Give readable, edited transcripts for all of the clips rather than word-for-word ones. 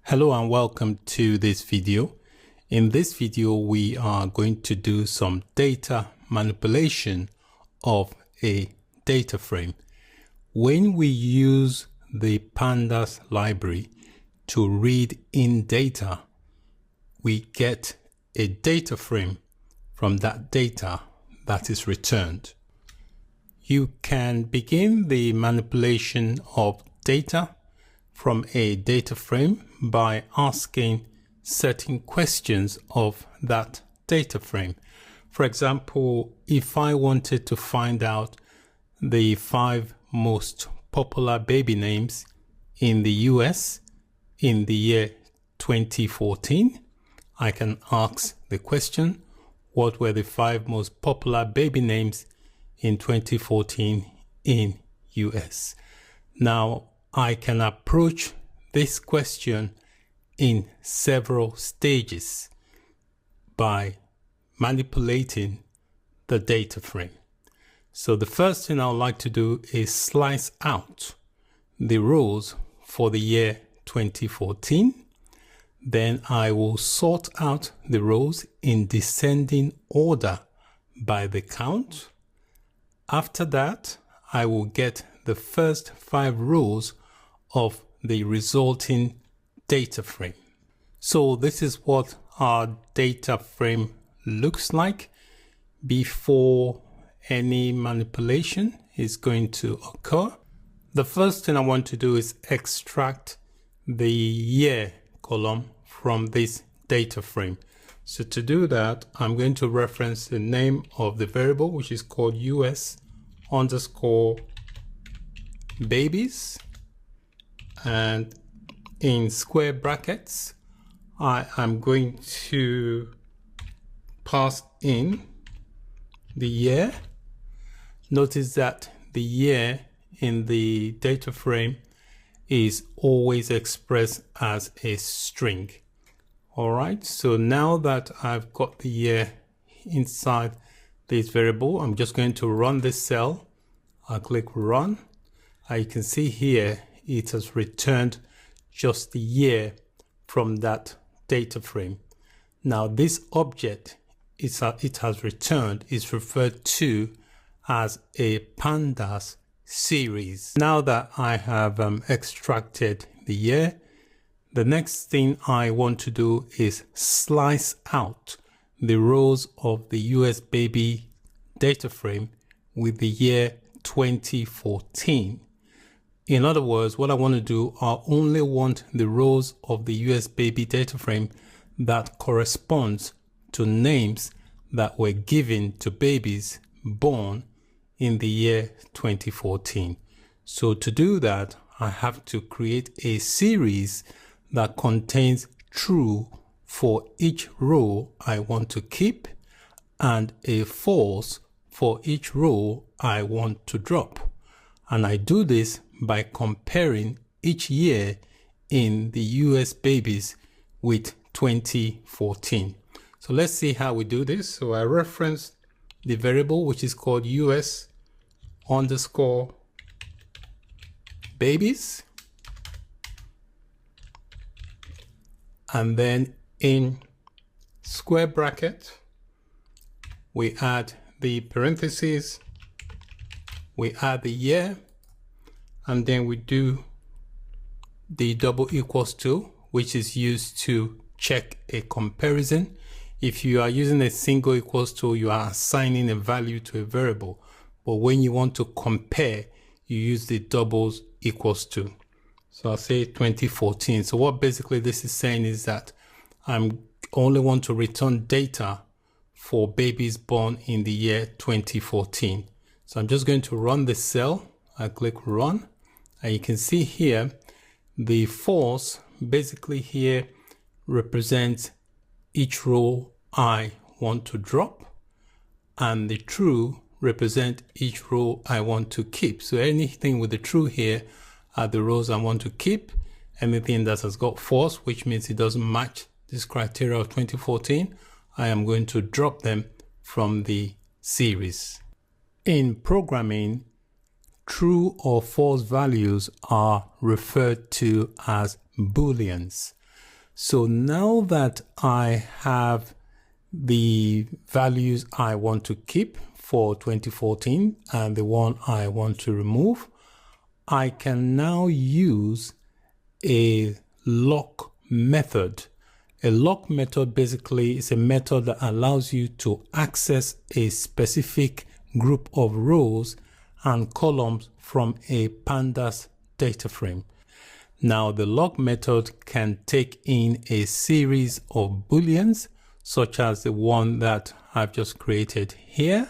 Hello and welcome to this video. In this video, we are going to do some data manipulation of a data frame. When we use the Pandas library to read in data, we get a data frame from that data that is returned. You can begin the manipulation of data from a data frame by asking certain questions of that data frame. For example, if I wanted to find out the 5 most popular baby names in the US in the year 2014, I can ask the question, what were the 5 most popular baby names in 2014 in US? Now, I can approach this question in several stages by manipulating the data frame. So the first thing I would like to do is slice out the rows for the year 2014. Then I will sort out the rows in descending order by the count. After that, I will get the first 5 rows of the resulting data frame. So this is what our data frame looks like before any manipulation is going to occur. The first thing I want to do is extract the year column from this data frame. So to do that, I'm going to reference the name of the variable, which is called US_babies. And in square brackets, I am going to pass in the year. Notice that the year in the data frame is always expressed as a string. All right, so now that I've got the year inside this variable, I'm just going to run this cell. I'll click run. You can see here, it has returned just the year from that data frame. Now this object it has returned is referred to as a Pandas series. Now that I have extracted the year, the next thing I want to do is slice out the rows of the US baby data frame with the year 2014. In other words, what I want to do, I only want the rows of the US baby data frame that corresponds to names that were given to babies born in the year 2014. So to do that, I have to create a series that contains true for each row I want to keep and a false for each row I want to drop. And I do this by comparing each year in the US babies with 2014. So let's see how we do this. So I reference the variable which is called US_babies. And then in square bracket, we add the parentheses, we add the year, and then we do the double equals to, which is used to check a comparison. If you are using a single equals to, you are assigning a value to a variable. But when you want to compare, you use the doubles equals to. So I'll say 2014. So what basically this is saying is that I'm only want to return data for babies born in the year 2014. So I'm just going to run this cell. I click run. And you can see here, the false basically here represents each row I want to drop, and the true represent each row I want to keep. So anything with the true here are the rows I want to keep. Anything that has got false, which means it doesn't match this criteria of 2014, I am going to drop them from the series. In programming, true or false values are referred to as booleans. So now that I have the values I want to keep for 2014 and the one I want to remove, I can now use a lock method. A lock method basically is a method that allows you to access a specific group of rows and columns from a Pandas data frame. Now, the lock method can take in a series of booleans, such as the one that I've just created here.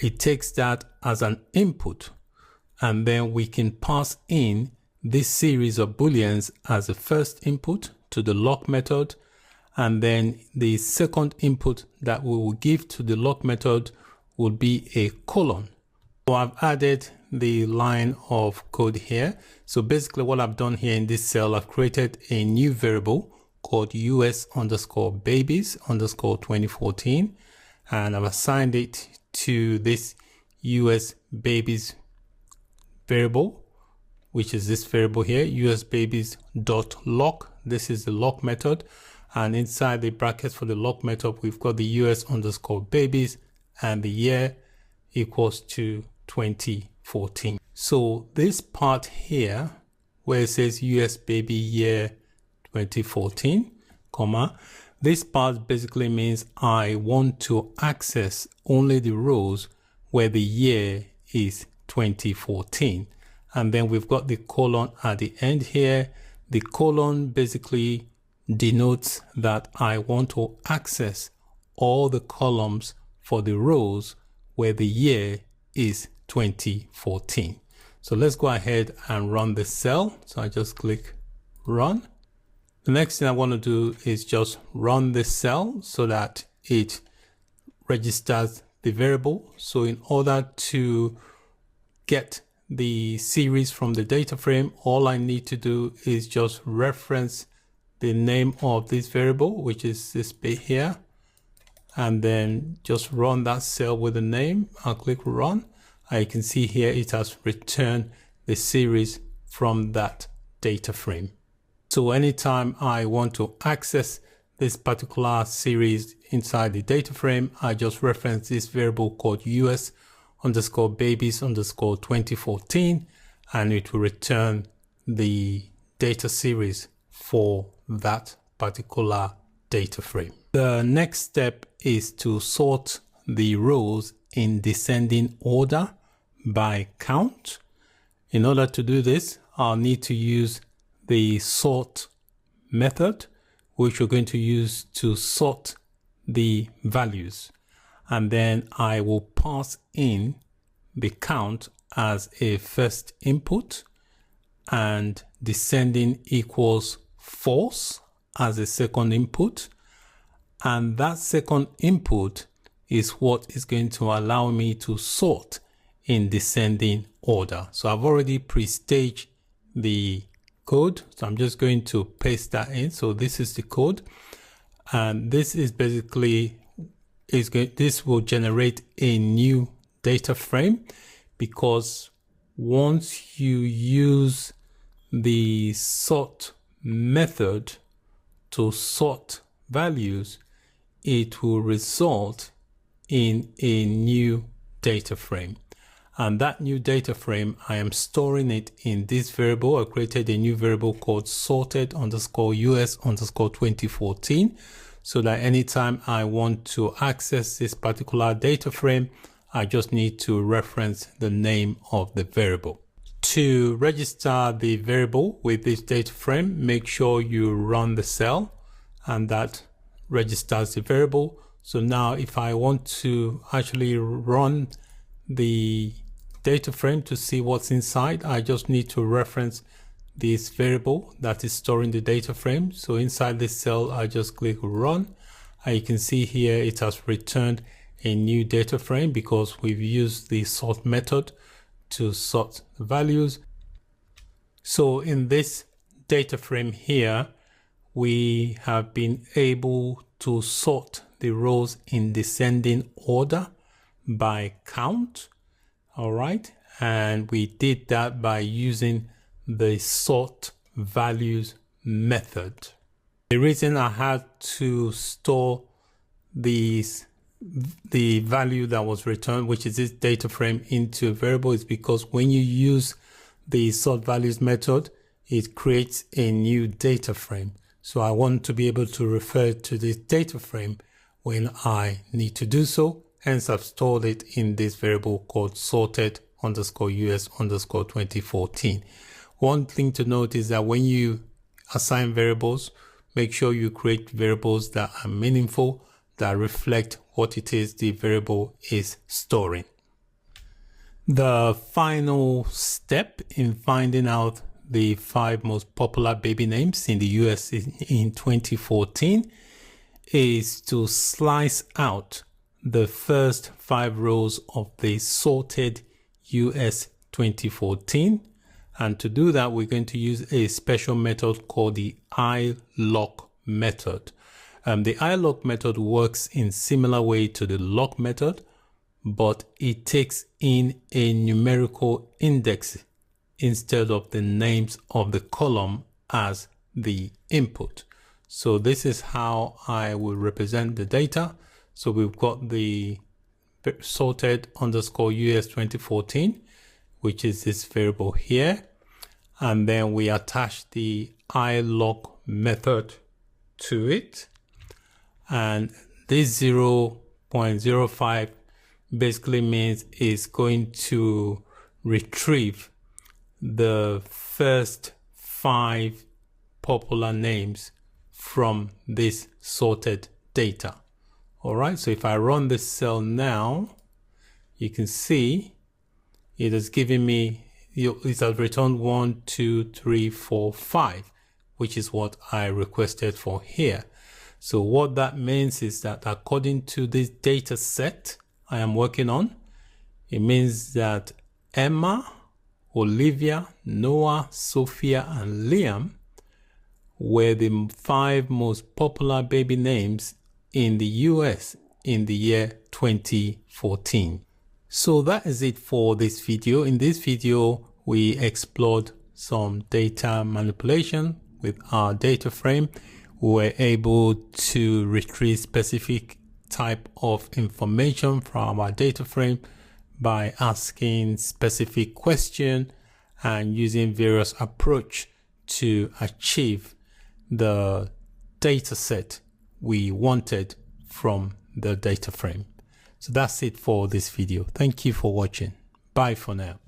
It takes that as an input, and then we can pass in this series of booleans as a first input to the lock method, and then the second input that we will give to the lock method will be a colon. So I've added the line of code here. So basically what I've done here in this cell, I've created a new variable called US_babies_2014, and I've assigned it to this US babies variable, which is this variable here, usbabies.lock. This is the lock method, and inside the brackets for the lock method we've got the US_babies and the year equals to 2014. So this part here where it says US baby year 2014, comma, this part basically means I want to access only the rows where the year is 2014. And then we've got the colon at the end here. The colon basically denotes that I want to access all the columns for the rows where the year is 2014. So let's go ahead and run the cell. So I just click run. The next thing I want to do is just run this cell so that it registers the variable. So in order to get the series from the data frame, all I need to do is just reference the name of this variable, which is this bit here, and then just run that cell with the name. I'll click run. You can see here it has returned the series from that data frame. So anytime I want to access this particular series inside the data frame, I just reference this variable called US_babies_2014, and it will return the data series for that particular data frame. The next step is to sort the rows in descending order by count. In order to do this, I'll need to use the sort method, which we're going to use to sort the values. And then I will pass in the count as a first input and descending equals false as a second input. And that second input is what is going to allow me to sort in descending order. So I've already pre-staged the code, so I'm just going to paste that in. So this is the code, and this is basically this will generate a new data frame, because once you use the sort method to sort values, it will result in a new data frame. And that new data frame, I am storing it in this variable. I created a new variable called sorted_US_2014, so that anytime I want to access this particular data frame, I just need to reference the name of the variable. To register the variable with this data frame, make sure you run the cell, and that registers the variable. So now if I want to actually run the data frame to see what's inside, I just need to reference this variable that is storing the data frame. So inside this cell, I just click run, and you can see here it has returned a new data frame because we've used the sort method to sort the values. So in this data frame here, we have been able to sort the rows in descending order by count. All right, and we did that by using the sort values method. The reason I had to store the value that was returned, which is this data frame, into a variable is because when you use the sort values method, it creates a new data frame. So I want to be able to refer to this data frame when I need to do so. Hence, I've stored it in this variable called sorted_US_2014. One thing to note is that when you assign variables, make sure you create variables that are meaningful, that reflect what it is the variable is storing. The final step in finding out the 5 most popular baby names in the US in 2014 is to slice out the first 5 rows of the sorted US 2014. And to do that, we're going to use a special method called the iLock method. The iLock method works in similar way to the lock method, but it takes in a numerical index instead of the names of the column as the input. So this is how I will represent the data. So we've got the sorted_US 2014, which is this variable here. And then we attach the iLock method to it. And this 0.05 basically means it's going to retrieve the first 5 popular names from this sorted data. All right, so if I run this cell now, you can see it has given me, it has returned 1, 2, 3, 4, 5, which is what I requested for here. So what that means is that according to this data set I am working on, it means that Emma, Olivia, Noah, Sophia, and Liam were the 5 most popular baby names in the US in the year 2014. So that is it for this video. In this video, we explored some data manipulation with our data frame. We were able to retrieve specific type of information from our data frame by asking specific question and using various approach to achieve the data set we wanted from the data frame. So that's it for this video. Thank you for watching. Bye for now.